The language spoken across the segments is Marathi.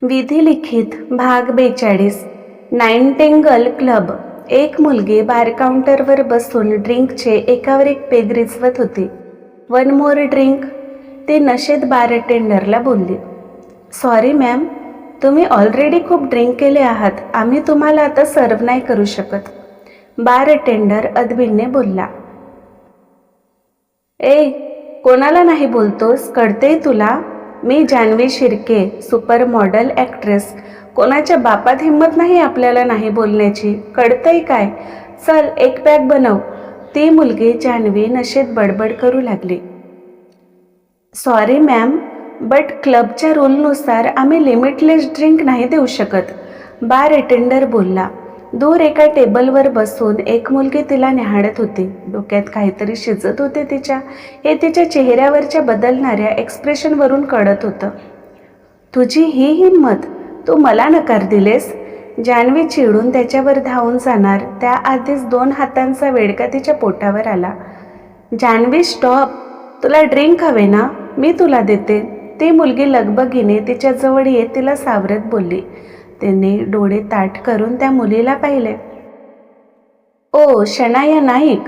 विधिलिखित भाग 42. Nightingale club. एक मुलगी बार काउंटरवर बसून ड्रिंकचे एकावर एक पेग रिचवत होती. One more drink. ती नशेत बार अटेंडरला बोलली. सॉरी मॅम, तुम्ही ऑलरेडी खूप ड्रिंक केले आहात. आम्ही तुम्हाला आता सर्व नाही करू शकत. बार अटेंडर अदबीने बोलला. ए, कोणाला नाही बोलतोस? कळतेय तुला? मी Janhavi Shirke, super model actress. कोणाच्या बापात हिंमत नाही आपल्याला नाही बोलण्याची. कळतंय काय? चल एक पॅक बनव. ती मुलगी जान्हवी नशेत बडबड करू लागली. सॉरी मॅम, बट क्लबच्या रूलनुसार आम्ही लिमिटलेस ड्रिंक नाही देऊ शकत, बार अटेंडर बोलला. दूर एका टेबलवर बसून एक मुलगी तिला निहाळत होती. डोक्यात काहीतरी शिजत होते तिच्या. हे तिच्या चेहऱ्यावरच्या बदलणाऱ्या एक्सप्रेशनवरून कळत होतं. तुझी ही हिंमत, तू मला नकार दिलेस? जान्हवी चिडून त्याच्यावर धावून जाणार त्याआधीच 2 हातांचा वेडका तिच्या पोटावर आला. जान्हवी स्टॉप, तुला ड्रिंक हवे ना? मी तुला देते. ती मुलगी लगबगीने तिच्याजवळ येत तिला सावरत बोलली. तिने डोळे ताठ करून त्या मुलीला पाहिले. ओ शनाया नाईक,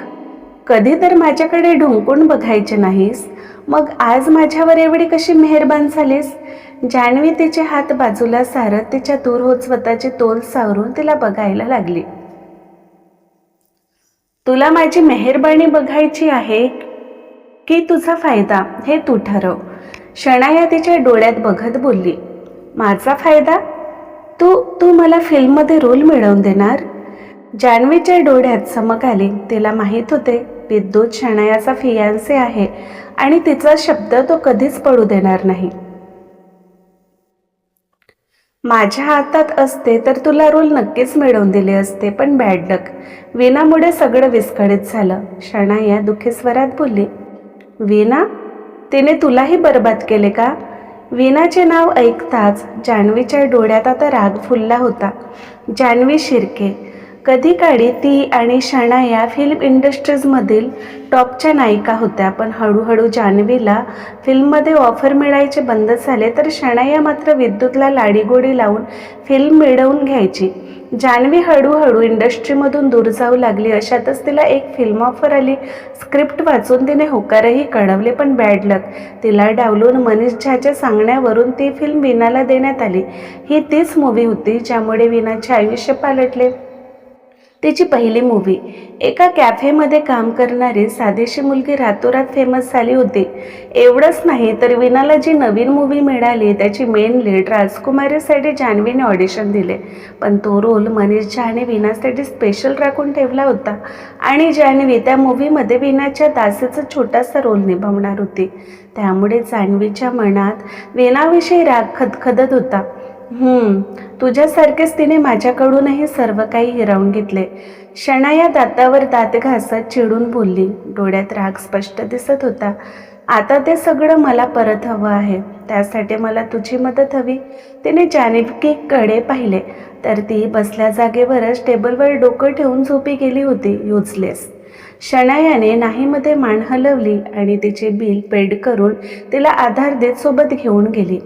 कधी तर माझ्याकडे ढुंकून बघायचे नाहीस, मग आज माझ्यावर एवढी कशी मेहरबान झालीस? जान्हवी तिचे हात बाजूला सारत तिच्या दूर होत स्वतःची तोल सावरून तिला बघायला लागली. तुला माझी मेहरबानी बघायची आहे की तुझा फायदा, हे तू ठरव. शनाया तिच्या डोळ्यात बघत बोलली. माझा फायदा? तू मला फिल्ममध्ये रोल मिळवून देणार? जान्हवीच्या डोळ्यात चमक आली. तिला माहीत होते विद्युत शनायाचा फियांसे आहे आणि तिचा शब्द तो कधीच पडू देणार नाही. माझ्या हातात असते तर तुला रोल नक्कीच मिळवून दिले असते, पण बॅड लक. वीणामुळे सगळं विस्कळीत झालं. शनाया दुःखी स्वरात बोलली. वीणा? तिने तुलाही बरबाद केले का? वीणाचे नाव ऐकताच जान्हवीच्या डोळ्यात आता राग फुलला होता. जान्हवी शिर्के. कधी काळी ती आणि शनाया फिल्म इंडस्ट्रीजमधील टॉपच्या नायिका होत्या, पण हळूहळू जान्हवीला फिल्ममध्ये ऑफर मिळायचे बंद झाले, तर शनाया मात्र विद्युतला लाडीगोडी लावून फिल्म मिळवून घ्यायची. जान्हवी हळूहळू इंडस्ट्रीमधून दूर जाऊ लागली. अशातच तिला एक फिल्म ऑफर आली. स्क्रिप्ट वाचून तिने होकारही कळवले, पण बॅड लक. तिला डावलून मनीष झाच्या सांगण्यावरून ती फिल्म वीणाला देण्यात आली. ही तीच मूवी होती ज्यामुळे वीणाचे आयुष्य पालटले. तिची पहिली मूवी. एका कॅफेमध्ये काम करणारी साधीशी मुलगी रातोरात फेमस झाली होती. एवढंच नाही तर वीणाला जी नवीन मूवी मिळाली त्याची मेन लीड राजकुमारीसाठी जान्हवीने ऑडिशन दिले, पण तो रोल मनीष झा आणि वीणासाठी स्पेशल राखून ठेवला होता आणि जान्हवी त्या मूवीमध्ये वीणाच्या दासीचा छोटासा रोल निभावणार होती. त्यामुळे जान्हवीच्या मनात वीणाविषयी राग खदखदत होता. तुझ्यासारखेच तिने माझ्याकडूनही सर्व काही हिरावून घेतले. शनाया दातावर दात घासत चिडून बोलली. डोळ्यात राग स्पष्ट दिसत होता. आता ते सगळं मला परत हवं आहे. त्यासाठी मला तुझी मदत हवी. तिने जान्हवीकडे पाहिले तर ती बसल्या जागेवरच टेबलवर डोकं ठेवून झोपी गेली होती. युजलेस. शनायाने नाहीमध्ये मान हलवली आणि तिचे बिल पेड करून तिला आधार देत सोबत घेऊन गेली.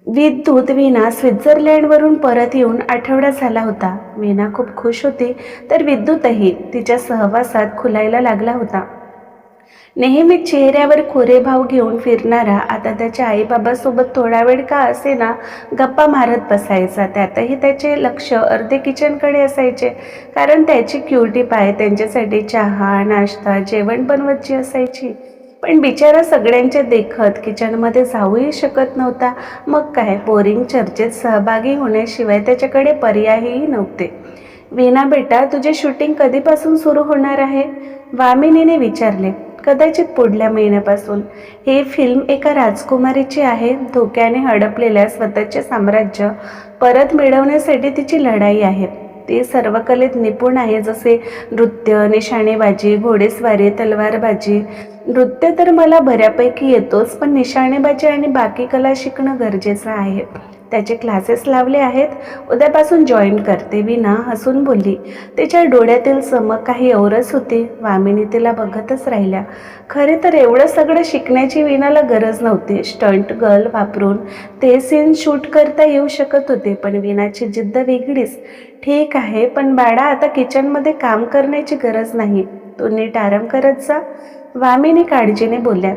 विद्युत वीणा स्वित्झर्लंडवरून परत येऊन आठवडा झाला होता. वीणा खूप खुश होती, तर विद्युतही तिच्या सहवासात खुलायला लागला होता. नेहमी चेहऱ्यावर खोरे भाव घेऊन फिरणारा आता त्याच्या आईबाबासोबत थोडा वेळ का असेना गप्पा मारत बसायचा. त्यातही त्याचे लक्ष अर्धे किचनकडे असायचे, कारण त्याची क्युटी पाय त्यांच्यासाठी चहा, नाश्ता, जेवण बनवतची असायची. पण बिचारा सगळ्यांच्या देखत किचनमध्ये जाऊही शकत नव्हता. मग काय, बोरिंग चर्चेत सहभागी होण्याशिवाय त्याच्याकडे पर्यायही नव्हते. वीणा बेटा, तुझे शूटिंग कधीपासून सुरू होणार आहे? वामिनीने विचारले. कदाचित पुढल्या महिन्यापासून. ही फिल्म एका राजकुमारीची आहे. धोक्याने हडपलेल्या स्वतःचे साम्राज्य परत मिळवण्यासाठी तिची लढाई आहे. ती सर्व कलेत निपुण आहे, जसे नृत्य, निशाणेबाजी, घोडेस्वारी, तलवारबाजी. नृत्य तर मला बऱ्यापैकी येतोच, पण निशाणेबाजी आणि बाकी कला शिकणं गरजेचं आहे. त्याचे क्लासेस लावले आहेत, उद्यापासून जॉईन करते, वीणा हसून बोलली. तिच्या डोळ्यातील चमक काही औरच होती. वामिनी तिला बघतच राहिल्या. खरे तर एवढं सगळं शिकण्याची वीणाला गरज नव्हती. स्टंट गर्ल वापरून ते सीन शूट करता येऊ शकत होते, पण वीणाची जिद्द वेगळीच. ठीक आहे, पण बाळा, आता किचनमध्ये काम करण्याची गरज नाही, तू नीट आराम करत जा, वामिनी काळजीने बोलल्या.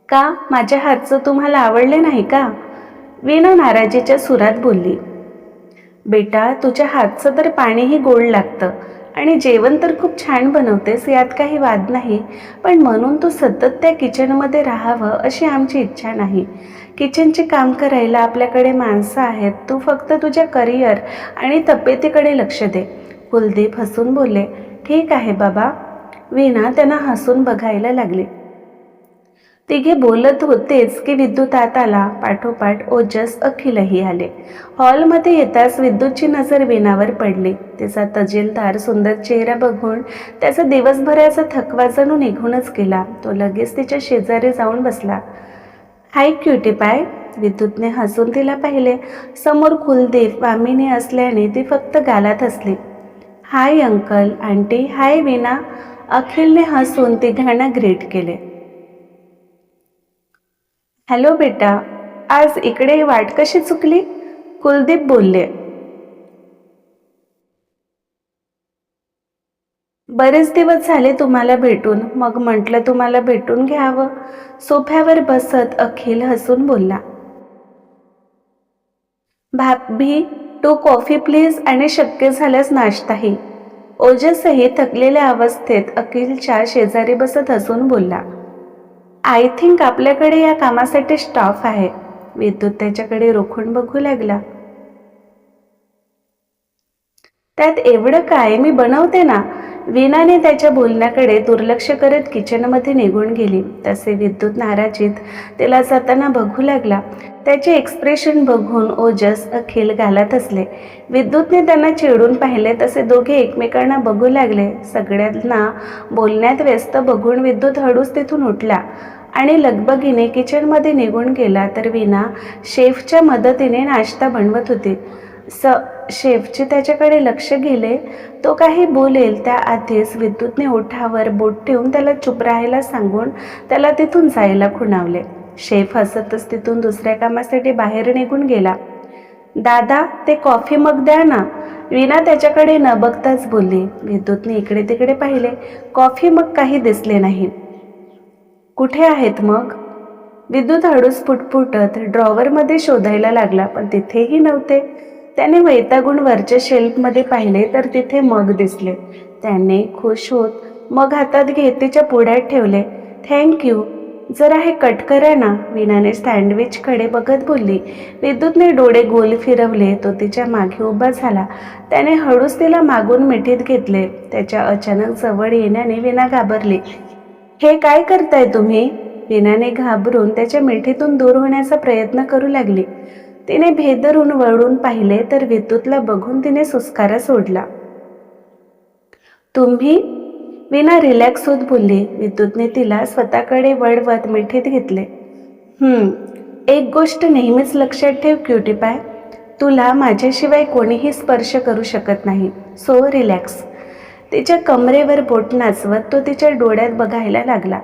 का, माझ्या हातचं तुम्हाला आवडले नाही का? वीणा नाराजीच्या सुरात बोलली. बेटा, तुझ्या हातचं तर पाणीही गोड लागतं आणि जेवण तर खूप छान बनवतेस, यात काही वाद नाही, पण म्हणून तू सतत त्या किचनमध्ये राहावं अशी आमची इच्छा नाही. किचनचे काम करायला आपल्याकडे माणसं आहेत, तू फक्त तुझ्या करिअर आणि तब्येतीकडे लक्ष दे. कुलदीप हसून बोलले. ठीक आहे बाबा. वीणा त्यांना हसून बघायला लागली. तिघे बोलत होतेच की विद्युत आत आला. पाठोपाठ ओजस, अखिलही आले. हॉलमध्ये येताच विद्युतची नजर वीणावर पडली. तिचा तजेलदार सुंदर चेहरा बघून त्याचा दिवसभराचा थकवा जणू निघूनच गेला. तो लगेच तिच्या शेजारी जाऊन बसला. हाय क्युटी पाय. विद्युतने हसून तिला पाहिले. समोर कुलदीप, वामिनी असल्याने ती फक्त गालात हसली. Hi uncle, aunty. हाय वीणा. अखिलने हसून तिघांना ग्रीट केले. हॅलो बेटा, आज इकडे वाट कशी चुकली? कुलदीप बोलले. बरेच दिवस झाले तुम्हाला भेटून, मग म्हटलं तुम्हाला भेटून घ्यावं. सोफ्यावर बसत अखिल हसून बोलला. भाभी, टू कॉफी प्लीज, आणि शक्य झाल्यास नाश्ताही. ओजसही थकलेल्या अवस्थेत अखिलच्या शेजारी बसत हसून बोलला. आय थिंक आपल्याकडे या कामासाठी स्टाफ आहे. विद्युत त्याच्याकडे रोखून बघू लागला. त्यात एवढं काय, मी बनवते ना. वीणाने त्याच्या बोलण्याकडे दुर्लक्ष करत किचनमध्ये निघून गेली. तसे विद्युत नाराजीत तिला जाताना बघू लागला. त्याचे एक्सप्रेशन बघून ओजस, अखिल गालात हसले. विद्युतने त्यांना चिडून पाहिले. तसे दोघे एकमेकांना बघू लागले. सगळ्यांना बोलण्यात व्यस्त बघून विद्युत हळूच तिथून उठला आणि लगबगीने किचनमध्ये निघून गेला. तर वीणा शेफच्या मदतीने नाश्ता बनवत होती. शेफचे त्याच्याकडे लक्ष गेले. तो काही बोलेल त्याआधीच विद्युतने ओठावर बोट ठेवून त्याला चुप राहायला सांगून त्याला तिथून जायला खुणावले. शेफ हसतच तिथून दुसऱ्या कामासाठी बाहेर निघून गेला. दादा, ते कॉफी मग द्या ना. वीणा त्याच्याकडे न बघताच बोलली. विद्युतने इकडे तिकडे पाहिले. कॉफी मग काही दिसले नाही. कुठे आहेत मग? विद्युत हळूच फुटफुटत ड्रॉवरमध्ये शोधायला लागला, पण तिथेही नव्हते. त्याने वैतागून वरच्या शेल्फमध्ये पाहिले तर तिथे मग दिसले. त्याने खुश होत मग हातात घेत तिच्या पुढ्यात ठेवले. थँक्यू. जरा हे कट करा ना, वीणाने सँडविचकडे बघत बोलली. विद्युतने डोळे गोल फिरवले. तो तिच्या मागे उभा झाला. त्याने हळूच तिला मागून मिठीत घेतले. त्याच्या अचानक जवळ येण्याने वीणा घाबरली. हे काय करताय तुम्ही? वीणाने घाबरून त्याच्या मिठीतून दूर होण्याचा प्रयत्न करू लागली. तिने भेदरून वळून पाहिले तर विद्युतला बघून तिने सुस्कारा सोडला. तुम्ही? वीणा रिलॅक्स होत बोलली. विद्युतने तिला स्वतःकडे वळवत मिठीत घेतले. एक गोष्ट नेहमीच लक्षात ठेव क्युटी पाय, तुला माझ्याशिवाय कोणीही स्पर्श करू शकत नाही, सो रिलॅक्स. तिच्या कमरेवर बोट नाचवत तो तिच्या डोळ्यात बघायला लागला.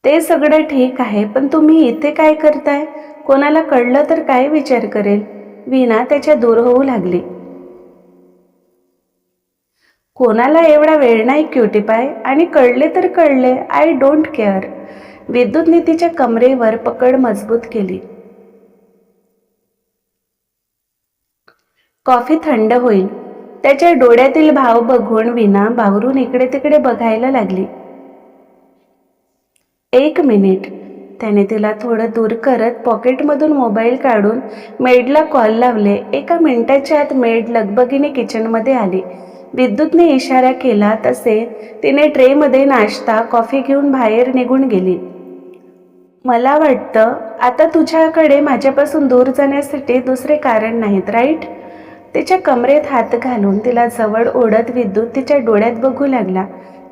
ते सगळं ठीक आहे, पण तुम्ही इथे काय करताय? कोणाला कळलं तर काय विचार करेल? वीणा त्याच्या दूर होऊ लागली. कोणाला एवढा वेळ नाही क्युटी पाय, आणि कळले तर कळले, आय डोंट केअर. विद्युतने तिच्या कमरेवर पकड मजबूत केली. कॉफी थंड होईल. त्याच्या डोळ्यातील भाव बघून वीणा बावरून इकडे तिकडे बघायला लागली. 1 मिनिट. त्याने तिला थोडं दूर करत पॉकेटमधून मोबाईल काढून मेडला कॉल लावले. 1 मिनिटाच्या आत मेड लगबगीने किचनमध्ये आली. विद्युतने इशारा केला तसे तिने ट्रेमध्ये नाश्ता, कॉफी घेऊन बाहेर निघून गेली. मला वाटतं आता तुझ्याकडे माझ्यापासून दूर जाण्यासाठी दुसरे कारण नाहीत, राईट? तिच्या कमरेत हात घालून तिला जवळ ओढत विद्युत तिच्या डोळ्यात बघू लागला.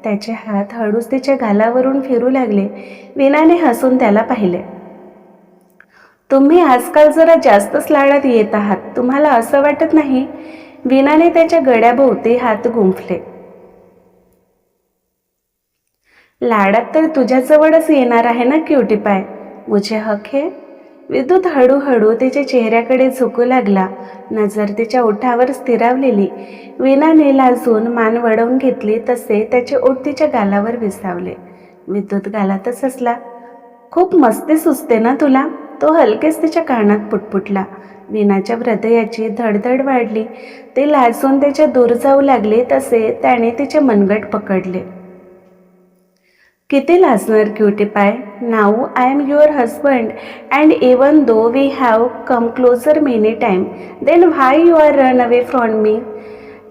त्याचे हात हळूच तिच्या गालावरून फिरू लागले. वीणाने हसून त्याला पाहिले. तुम्ही आजकाल जरा जास्तच लाडात येत आहात, तुम्हाला असं वाटत नाही? वीणाने त्याच्या गळ्याभोवती हात गुंफले. लाडात तर तुझ्याजवळच येणार आहे ना क्युटी पाय, मुझे हक है. विद्युत हळूहळू तिच्या चेहऱ्याकडे झुकू लागला. नजर तिच्या ओठावर स्थिरावलेली. वीणाने लाजून मान वळवून घेतली तसे त्याचे ओठ तिच्या गालावर विसावले. विद्युत गालातच हसला. खूप मस्ती सुचते ना तुला, तो हलकेच तिच्या कानात पुटपुटला. वीणाच्या हृदयाची धडधड वाढली. ते लाजून त्याच्या दूर जाऊ लागले तसे त्याने तिचे मनगट पकडले. किती लाजणार cutie pie. Now I am your husband and even though we have come closer many time, then why you are run away from me.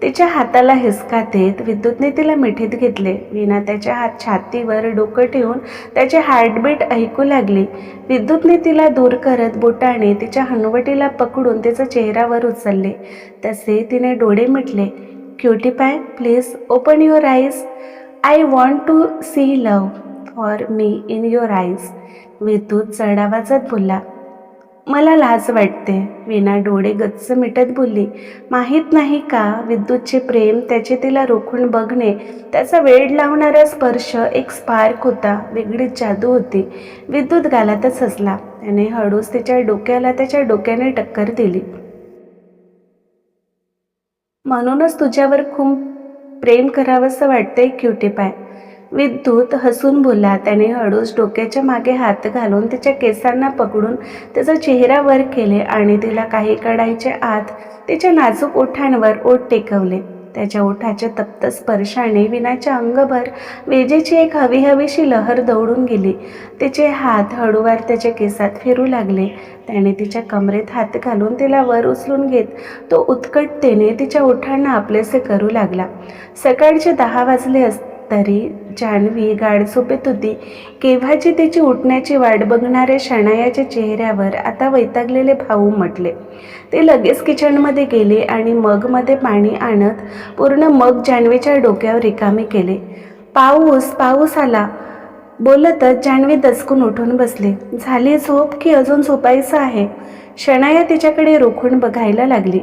तिच्या हाताला हिसका देत विद्युतने तिला मिठीत घेतले. वीणा त्याच्या हात छातीवर डोकं ठेवून त्याचे हार्टबीट ऐकू लागली. विद्युतने तिला दूर करत बोटाने तिच्या हनुवटीला पकडून तिचा चेहऱ्यावर उचलले. तसे तिने डोळे मिटले. Cutie pie, please open your eyes. I want to see love for me in your eyes. विद्युत चढ आवाजात बोलला. मला लाज वाटते. वीणा डोळे गच्च मिटत बोलली. माहीत नाही का, विद्युतचे प्रेम, त्याचे तिला रोखून बघणे, त्याचा वेड लावणारा स्पर्श एक स्पार्क होता, वेगळीच जादू होती. विद्युत गालातच हसला. त्याने हळूच तिच्या डोक्याला त्याच्या डोक्याने टक्कर दिली. म्हणूनच तुझ्यावर खूप प्रेम करावंसं वाटतंय क्युटी पाय. विद्युत हसून बोलला. त्याने हळूच डोक्याच्या मागे हात घालून तिच्या केसांना पकडून त्याचा चेहरा वर केले आणि तिला काही काढायच्या आत तिच्या नाजूक ओठांवर ओठ टेकवले. त्याच्या ओठाच्या तप्त स्पर्शाने विनाच्या अंगभर विजेची एक हवीहवीशी लहर दौडून गेली. तिचे हात हळूवार त्याच्या केसात फिरू लागले. त्याने तिच्या कमरेत हात घालून तिला वर उचलून घेत तो उत्कटतेने तिच्या ओठांना आपलेसे करू लागला. सकाळचे 10 वाजले तरी जान्हवी गाढ झोपेत होती. केव्हाची तिची उठण्याची वाट बघणाऱ्या शनायाच्या चेहऱ्यावर आता वैतागलेले भाव उमटले. ते लगेच किचनमध्ये गेले आणि मगमध्ये पाणी आणत पूर्ण मग जान्हवीच्या डोक्यावर रिकामे केले. पाऊस पाऊस आला बोलतच जान्हवी दचकून उठून बसली. झाली झोप की अजून झोपायचं आहे? शनाया तिच्याकडे रोखून बघायला लागली.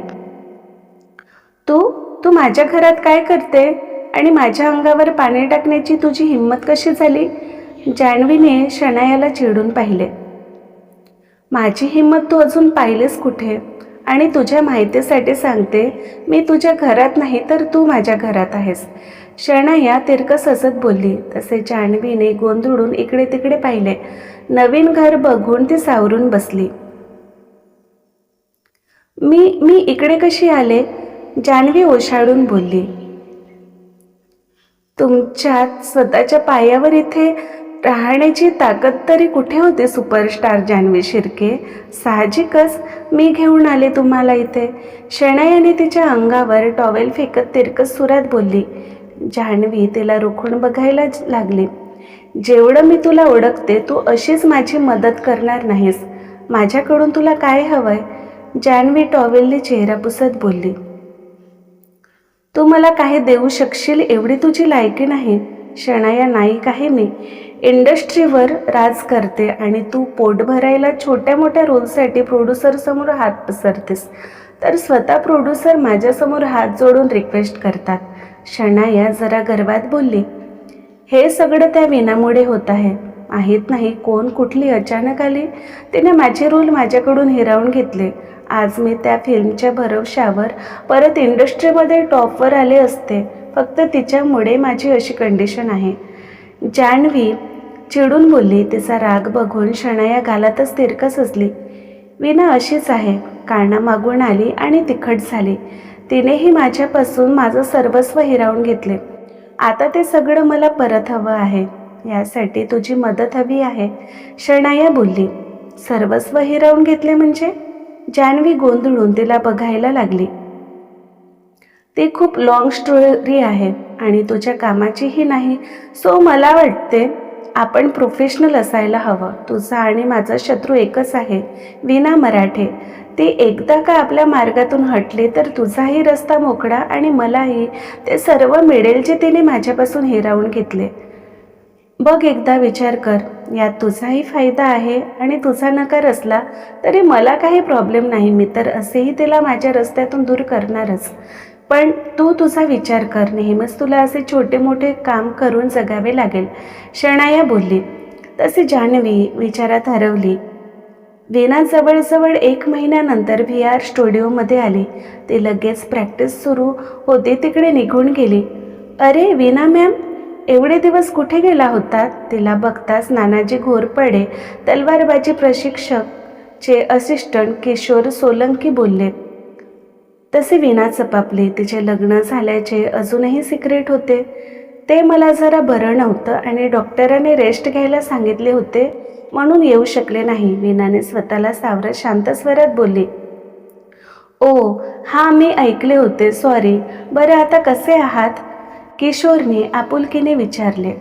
तू तू माझ्या घरात काय करते आणि माझ्या अंगावर पाणी टाकण्याची तुझी हिंमत कशी झाली? जान्हवीने शनायाला चिडून पाहिले. माझी हिंमत तू अजून पाहिलेस कुठे? आणि तुझ्या माहितीसाठी सांगते, मी तुझ्या घरात नाही तर तू माझ्या घरात आहेस. शनाया तिरकस हसत बोलली. तसे जान्हवीने गोंधळून इकडे तिकडे पाहिले. नवीन घर बघून ती सावरून बसली. मी मी इकडे कशी आले? जान्हवी ओशाळून बोलली. तुमच्यात स्वतःच्या पायावर इथे राहण्याची ताकद तरी कुठे होते सुपरस्टार जान्हवी शिर्के? साहजिकच मी घेऊन आले तुम्हाला इथे. शनायाने तिच्या अंगावर टॉवेल फेकत तिरकस सुरात बोलली. जान्हवी तिला रोखून बघायला लागली. जेवढं मी तुला ओळखते तू अशीच माझी मदत करणार नाहीस. माझ्याकडून तुला काय हवंय? जान्हवी टॉवेलने चेहरा पुसत बोलली. तू मला काही देऊ शकशील एवढी तुझी लायकी नाही. शनाया, नाईक आहे मी, इंडस्ट्रीवर राज करते आणि तू पोट भरायला छोट्या मोठ्या रोलसाठी प्रोड्युसरसमोर हात पसरतेस, तर स्वतः प्रोड्युसर माझ्यासमोर हात जोडून रिक्वेस्ट करतात. शनाया जरा गर्वात बोलली. हे सगळं त्या वीणामुळे होत आहे. माहीत नाही कोण कुठली अचानक आली, तिने माझे रोल माझ्याकडून हिरावून घेतले. आज मी त्या फिल्मच्या भरवशावर परत इंडस्ट्रीमध्ये टॉपवर आले असते. फक्त तिच्यामुळे माझी अशी कंडिशन आहे. जान्हवी चिडून बोलली. तिचा राग बघून शनाया गालातच तिरकस हसली. वीणा अशीच आहे, कानामागून आली आणि तिखट झाली. तिनेही माझ्यापासून माझं सर्वस्व हिरावून घेतले. आता ते सगळं मला परत हवं आहे. यासाठी तुझी मदत हवी आहे. शनाया बोलली. सर्वस्व हिरावून घेतले म्हणजे? जान्हवी गोंधळून तिला बघायला लागली. ती खूप लॉंग स्टोरी आहे आणि तुझ्या कामाचीही नाही. सो मला वाटते आपण प्रोफेशनल असायला हवं. तुझा आणि माझा शत्रू एकच आहे, वीणा मराठे. ती एकदा का आपल्या मार्गातून हटली तर तुझाही रस्ता मोकळा आणि मलाही ते सर्व मिळेल जे तिने माझ्यापासून हिरावून घेतले. बघ, एकदा विचार कर. यात तुझाही फायदा आहे आणि तुझा नकार असला तरी मला काही प्रॉब्लेम नाही. मी तर असेही तिला माझ्या रस्त्यातून दूर करणारच. पण तू तुझा विचार कर. नेहमीच तुला असे छोटे मोठे काम करून जगावे लागेल, शनाया बोलली. तशी जान्हवी विचारात हरवली. वीणा जवळजवळ 1 महिन्यानंतर VR स्टुडिओमध्ये आली. ती लगेच प्रॅक्टिस सुरू होती तिकडे निघून गेली. अरे वीणा मॅम, एवढे दिवस कुठे गेला होता? तिला बघताच नानाजी घोरपडे, तलवारबाजी प्रशिक्षकचे असिस्टंट किशोर सोलंकी बोलले. तसे वीणा चपापली. तिचे लग्न झाल्याचे अजूनही सिक्रेट होते. ते मला जरा बरं नव्हतं आणि डॉक्टरांनी रेस्ट घ्यायला सांगितले होते म्हणून येऊ शकले नाही. वीणाने स्वतःला सावरत शांत स्वरात बोलली. ओ हां, मी ऐकले होते, सॉरी. बरं, आता कसे आहात? किशोरने आपुलकीने विचारले.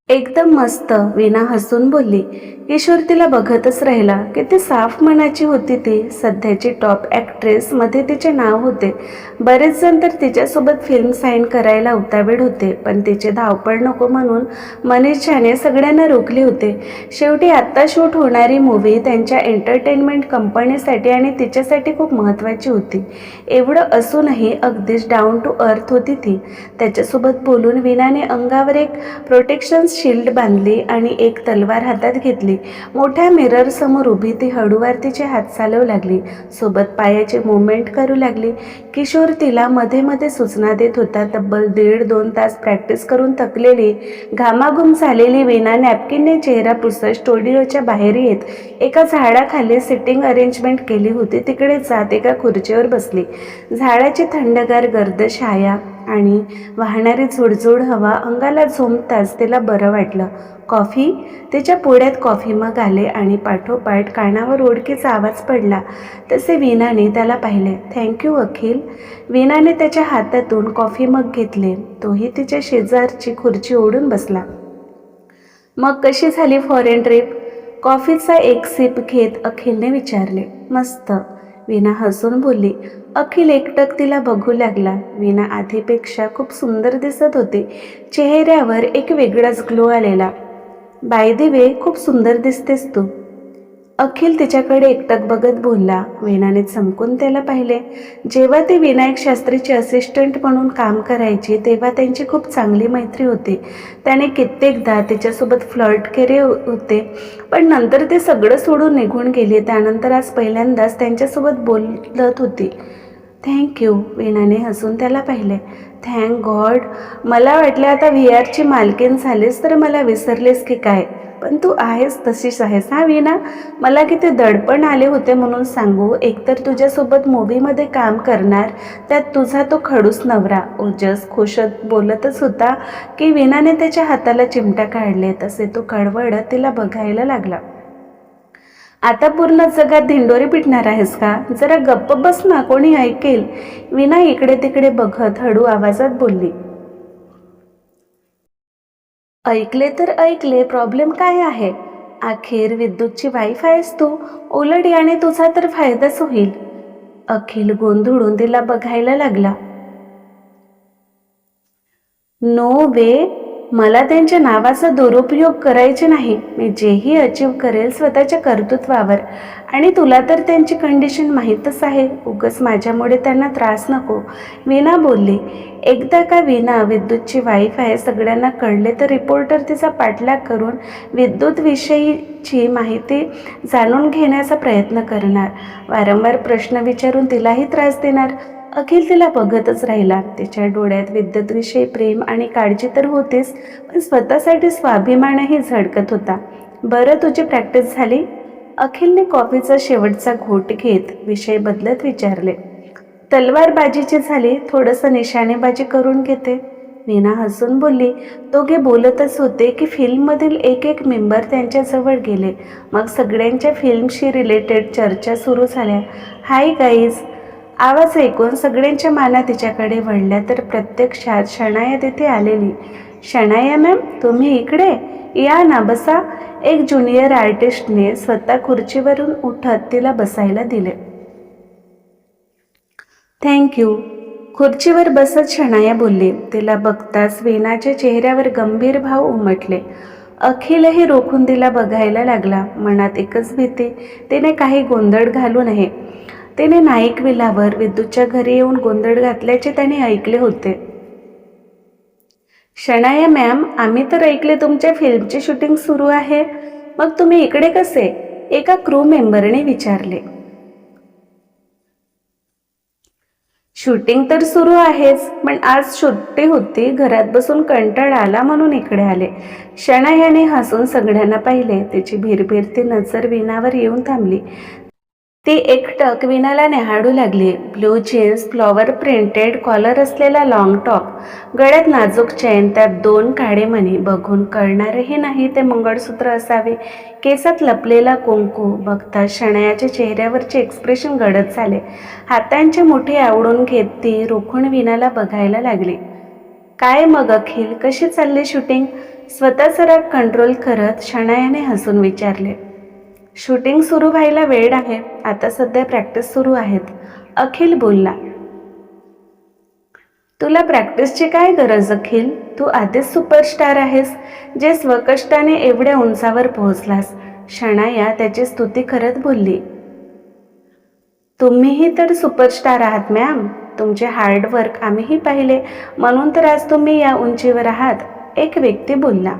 एकदम मस्त, वीणा हसून बोलली. किशोर तिला बघतच राहिला. किती साफ मनाची होती ती. सध्याची टॉप ॲक्ट्रेसमध्ये तिचे नाव होते. बरेच जण तर तिच्यासोबत फिल्म साईन करायला उतावीळ होते, पण तिचे धावपळ नको म्हणून मनीषाने सगळ्यांना रोखले होते. शेवटी आत्ता शूट होणारी मूव्ही त्यांच्या एंटरटेनमेंट कंपनीसाठी आणि तिच्यासाठी खूप महत्त्वाची होती. एवढं असूनही अगदीच डाऊन टू अर्थ होती ती. त्याच्यासोबत बोलून वीणाने अंगावर एक प्रोटेक्शन शील्ड बांधली आणि एक तलवार हातात घेतली. मोठ्या मिरर समोर उभी ती हळूवार तिचे हात चालवू लागली. सोबत पायाची मुवमेंट करू लागली. किशोर तिला मध्ये मध्ये सूचना देत होता. तब्बल 1.5-2 तास प्रॅक्टिस करून थकलेली, घामाघूम झालेली वीणा नॅपकिनने चेहरा पुसत स्टुडिओच्या बाहेर येत एका झाडाखाली सिटिंग अरेंजमेंट केली होती तिकडे जात एका खुर्चीवर बसली. झाडाची थंडगार गर्द छाया आणि वाहणारी झुळझुळ हवा अंगाला झोंबताच तिला बरं वाटलं. कॉफी? तिच्या पुढ्यात कॉफी मग आले आणि पाठोपाठ कानावर ओळखीचा आवाज पडला. तसे वीणाने त्याला पाहिले. थँक्यू अखिल. वीणाने त्याच्या हातातून कॉफी मग घेतले. तोही तिच्या शेजारची खुर्ची ओढून बसला. मग कशी झाली फॉरेन ट्रिप? कॉफीचा एक सिप घेत अखिलने विचारले. मस्त, वीणा हसून बोलली. अखिल एकटक तिला बघू लागला. वीणा आधीपेक्षा खूप सुंदर दिसत होती. चेहऱ्यावर एक वेगळाच ग्लो आलेला. बाय द वे, खूप सुंदर दिसतेस तू. अखिल तिच्याकडे एकटक बघत बोलला. वीणाने चमकून त्याला पाहिले. जेव्हा ती विनायक शास्त्रीची असिस्टंट म्हणून काम करायची तेव्हा त्यांची खूप चांगली मैत्री होती. त्याने कित्येकदा तिच्यासोबत फ्लर्ट केले होते, पण नंतर ते सगळं सोडून निघून गेले. त्यानंतर आज पहिल्यांदाच त्यांच्यासोबत बोलत होती. थँक्यू, वीणाने हसून त्याला पाहिले. Thank God. मला वाटलं आता VRची मालकीण झालीस तर मला विसरलेस की काय, पण तू आहेस तशीच आहेस. हा वीणा, मला किती दडपण आले होते म्हणून सांगू. एकतर तुझ्यासोबत मूव्हीमध्ये काम करणार, त्यात तुझा तो खडूस नवरा. ओजस खुशत बोलतच होता की वीणाने त्याच्या हाताला चिमटा काढले. तसे तो कळवळत तिला बघायला लागला. आता पूर्ण जगात धिंडोरी पिटणार आहेस का? जरा गप्प बस ना, कोणी ऐकेल. वीणा इकडे तिकडे बघत हळू आवाजात बोलली. ऐकले तर ऐकले, प्रॉब्लेम काय आहे? अखेर विद्युतची वाईफ आहेस तू. उलट याने तुझा तर फायदाच होईल. अखिल गोंधळून तिला बघायला लागला. नो वे, मला त्यांच्या नावाचा दुरुपयोग करायचे नाही. मी जेही अचीव करेल स्वतःच्या कर्तृत्वावर. आणि तुला तर त्यांची कंडिशन माहीतच आहे. उगाच माझ्यामुळे त्यांना त्रास नको, वीणा बोलली. एकदा का वीणा विद्युतची वाईफ आहे सगळ्यांना कळले तर रिपोर्टर तिचा पाठलाग करून विद्युतविषयीची माहिती जाणून घेण्याचा प्रयत्न करणार. वारंवार प्रश्न विचारून तिलाही त्रास देणार. अखिल तिला बघतच राहिला. तिच्या डोळ्यात विद्युतविषयी प्रेम आणि काळजी तर होतीच, पण स्वतःसाठी स्वाभिमानही झळकत होता. बरं, तुझी प्रॅक्टिस झाली? अखिलने कॉफीचा शेवटचा घोट घेत विषय बदलत विचारले. तलवारबाजीची झाली, थोडंसं निशाणेबाजी करून घेते, वीणा हसून बोलली. दोघे बोलतच होते की फिल्ममधील एक एक मेंबर त्यांच्याजवळ गेले. मग सगळ्यांच्या फिल्मशी रिलेटेड चर्चा सुरू झाल्या. Hi guys. आवाज ऐकून सगळ्यांच्या माना तिच्याकडे वळल्या तर प्रत्यक्षात शनाया तिथे आलेली. शनाया मॅम, तुम्ही इकडे या ना, बसा. एक ज्युनियर आर्टिस्टने स्वतः खुर्चीवरून उठत तिला बसायला दिले. थँक्यू. खुर्चीवर बसत शनाया बोलली. तिला बघताच वीणाच्या चेहऱ्यावर गंभीर भाव उमटले. अखिलही रोखून तिला बघायला लागला. मनात एकच भीती, तिने काही गोंधळ घालू नये. तिने नाईक विलावर विद्युतच्या घरी येऊन गोंधळ घातल्याचे त्याने ऐकले होते. शनाया मॅम, आम्ही तर ऐकले तुमच्या फिल्मची शूटिंग सुरू आहे, मग तुम्ही इकडे कसे? एका क्रू मेंबरने विचारले. शूटिंग तर सुरू आहेच, पण आज सुट्टी होती, घरात बसून कंटाळा आला म्हणून इकडे आले. शनायाने हसून सगळ्यांना पाहिले. तिची भिरभिरती नजर वीणावर येऊन थांबली. ती एकटक वीणाला न्याहाळू लागली. Blue jeans, flower printed collar असलेला लॉंग टॉप, गळ्यात नाजूक चेन, त्यात 2 काळे मणी. बघून कळणारही नाही ते मंगळसूत्र असावे. केसात लपलेला कुंकू. बघता शनायाच्या चेहऱ्यावरचे एक्सप्रेशन गडद झाले. हातांची मुठी आवळून घेत ती रोखून वीणाला बघायला लागली. काय मग अखिल, कशी चालली शूटिंग? स्वतःचा राग कंट्रोल करत शनायाने हसून विचारले. शूटिंग सुरू व्हायला वेळ आहे, आता सध्या प्रॅक्टिस सुरू आहेत, अखिल बोलला. तुला प्रॅक्टिसची काय गरज अखिल? तू आधीच सुपरस्टार आहेस, जे स्वकष्टाने एवढ्या उंचावर पोहोचलास. शनाया त्याची स्तुती करत बोलली. तुम्हीही तर सुपरस्टार आहात मॅम. तुमचे हार्डवर्क आम्हीही पाहिले, म्हणून तर आज तुम्ही या उंचीवर आहात, एक व्यक्ती बोलला.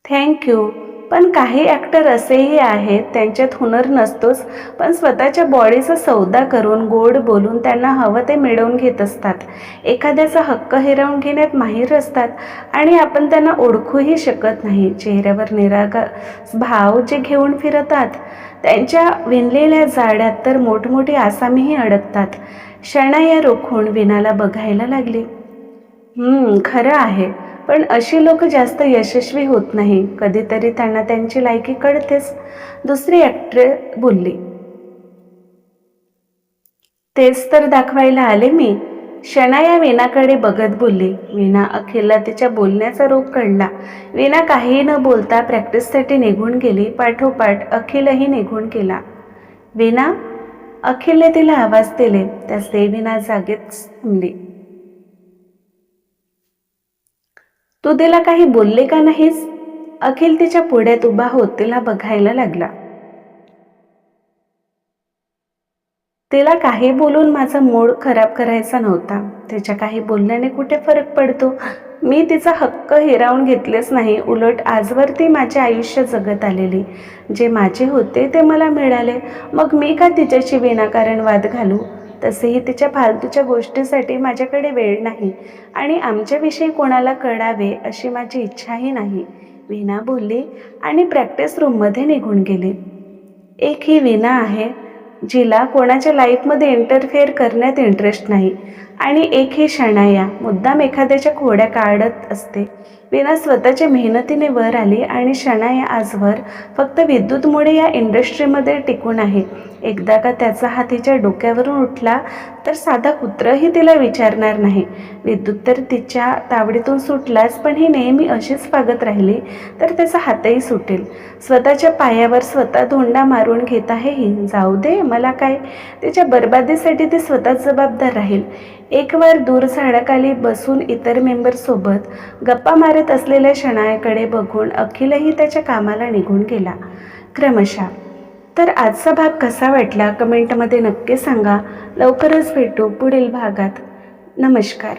थँक्यू. पण काही ॲक्टर असेही आहेत, त्यांच्यात हुनर नसतोच, पण स्वतःच्या बॉडीचा सौदा करून, गोड बोलून त्यांना हवं ते मिळवून घेत असतात. एखाद्याचा हक्क हिरावून घेण्यात माहीर असतात आणि आपण त्यांना ओळखूही शकत नाही. चेहऱ्यावर निरागस भाव जे घेऊन फिरतात, त्यांच्या विणलेल्या जाळ्यात तर मोठमोठी आसामीही अडकतात. शनाया रोखून वीणाला बघायला लागली. खरं आहे, पण अशी लोक जास्त यशस्वी होत नाही. कधीतरी त्यांना त्यांची लायकी कळतेच, दुसरी ॲक्ट्रेस बोलली. तेच तर दाखवायला आले मी. शनाया वीणाकडे बघत बोलली. वीणा अखिलला तिच्या बोलण्याचा रोग कळला. वीणा काहीही न बोलता प्रॅक्टिससाठी निघून गेली. पाठोपाठ अखिलही निघून गेला. वीणा, अखिलने तिला आवाज दिले. त्याचे वीणा जागेच थांबली. तू तिला काही बोलले का नाहीस? अखिल तिच्या पुढ्यात उभा होत तिला बघायला लागला. तिला काही बोलून माझा मूड खराब करायचा नव्हता. तिच्या काही बोलण्याने कुठे फरक पडतो? मी तिचा हक्क हिरावून घेतलेच नाही, उलट आजवर ती माझे आयुष्य जगत आलेली. जे माझे होते ते मला मिळाले, मग मी का तिच्याशी विनाकारण वाद घालू? तसेही तिच्या फालतूच्या गोष्टीसाठी माझ्याकडे वेळ नाही आणि आमच्याविषयी कोणाला कळावे अशी माझी इच्छाही नाही, वीणा बोलली आणि प्रॅक्टिस रूममध्ये निघून गेली. एक ही वीणा आहे जिला कोणाच्या लाईफमध्ये इंटरफेअर करण्यात इंटरेस्ट नाही आणि एक ही शनाया मुद्दाम एखाद्याच्या खोड्या काढत असते. वीणा स्वतःच्या मेहनतीने वर आली आणि शनाया आजवर फक्त विद्युतमुळे या इंडस्ट्रीमध्ये टिकून आहे. एकदा का त्याचा हात तिच्या डोक्यावरून उठला तर साधा कुत्रही तिला विचारणार नाही. विद्युत तर तिच्या तावडीतून सुटलाच, पण ही नेहमी अशीच वागत राहिली तर त्याचा हातही सुटेल. स्वतःच्या पायावर स्वतः धोंडा मारून घेत आहे ही. जाऊ दे, मला काय. तिच्या बर्बादीसाठी ती स्वतःच जबाबदार राहील. एकवार दूर झाडाखाली बसून इतर मेंबरसोबत गप्पा मारत असलेल्या शनायाकडे बघून अखिलही त्याच्या कामाला निघून गेला. क्रमशः. तर आजचा भाग कसा वाटला कमेंटमध्ये नक्की सांगा. लवकरच भेटू पुढील भागात. नमस्कार.